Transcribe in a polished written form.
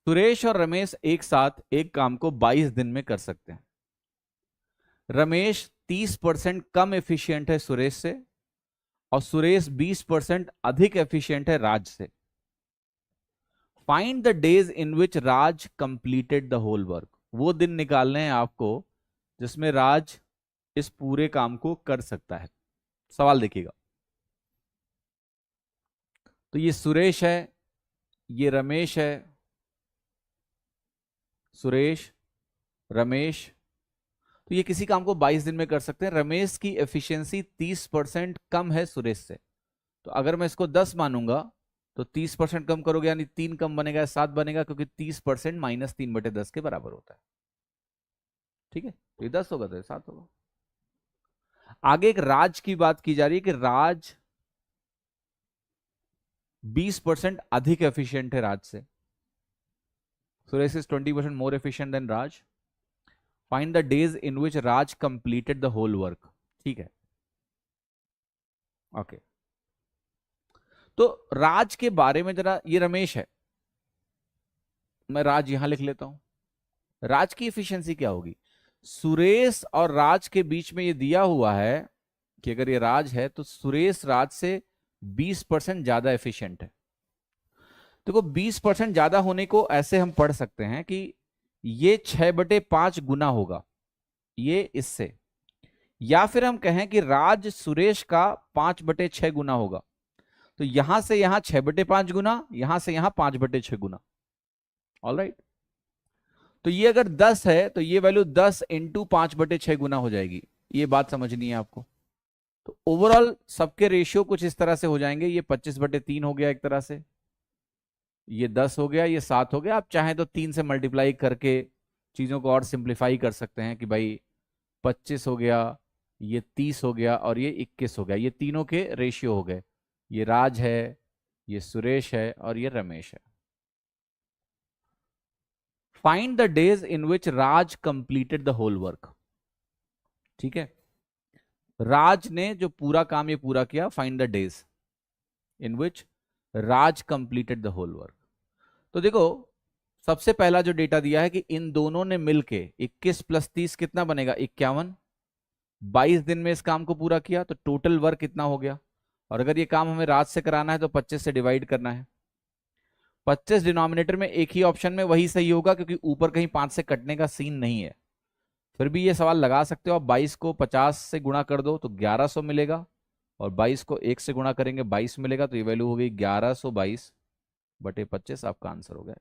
सुरेश और रमेश एक साथ एक काम को 22 दिन में कर सकते हैं। रमेश 30% कम एफिशिएंट है सुरेश से, और सुरेश 20% अधिक एफिशिएंट है राज से। Find the days in which Raj completed the whole work. वो दिन निकालने हैं आपको जिसमें राज इस पूरे काम को कर सकता है। सवाल देखिएगा, तो ये सुरेश है, ये रमेश है, सुरेश, रमेश। तो ये किसी काम को 22 दिन में कर सकते हैं। रमेश की एफिशिएंसी 30% कम है सुरेश से, तो अगर मैं इसको 10 मानूंगा तो 30% कम करोगे यानी 3 कम बनेगा या 7 बनेगा, क्योंकि 30% -3/10 के बराबर होता है। ठीक है, तो ये 10 होगा तो ये 7 होगा। आगे एक राज की बात की जा रही है कि राज 20% अधिक एफिशिएंट है राज से। Suresh is 20% more efficient than Raj. Find the days in which Raj completed the whole work. ठीक है, ओके। तो राज के बारे में जरा, ये रमेश है, मैं राज यहां लिख लेता हूं। राज की एफिशिएंसी क्या होगी? सुरेश और राज के बीच में ये दिया हुआ है कि अगर ये राज है तो सुरेश राज से 20% ज्यादा एफिशिएंट है। देखो 20% ज्यादा होने को ऐसे हम पढ़ सकते हैं कि ये 6/5 गुना होगा ये इससे, या फिर हम कहें कि राज सुरेश का 5/6 गुना होगा। तो यहां से यहां 6/5 गुना, यहां से यहां 5/6 गुना। ऑलराइट, तो ये अगर 10 है तो ये वैल्यू 10 इंटू 5/6 गुना हो जाएगी। ये बात समझनी है आपको। तो ओवरऑल सबके रेशियो कुछ इस तरह से हो जाएंगे। ये 25/3 हो गया एक तरह से, ये 10 हो गया, ये 7 हो गया। आप चाहें तो 3 से मल्टीप्लाई करके चीजों को और सिंप्लीफाई कर सकते हैं कि भाई 25 हो गया, ये 30 हो गया और ये 21 हो गया। ये तीनों के रेशियो हो गए। ये राज है, ये सुरेश है और ये रमेश है। Find the days in which Raj completed the whole work. ठीक है, राज ने जो पूरा काम ये पूरा किया, find the days in which Raj completed the whole work. तो देखो सबसे पहला जो डेटा दिया है कि इन दोनों ने मिलके 21 + 30 कितना बनेगा? 51। 22 दिन में इस काम को पूरा किया, तो टोटल वर्क कितना हो गया? और अगर ये काम हमें रात से कराना है तो 25 से डिवाइड करना है। 25 डिनोमिनेटर में एक ही ऑप्शन में वही सही होगा, क्योंकि ऊपर कहीं 5 से कटने का सीन नहीं है। फिर भी ये सवाल लगा सकते हो आप, 22 को 50 से गुणा कर दो तो 1100 मिलेगा, और 22 को 1 से गुणा करेंगे 22 मिलेगा। तो ये वैल्यू हो गई 1122/25। आपका आंसर हो गया।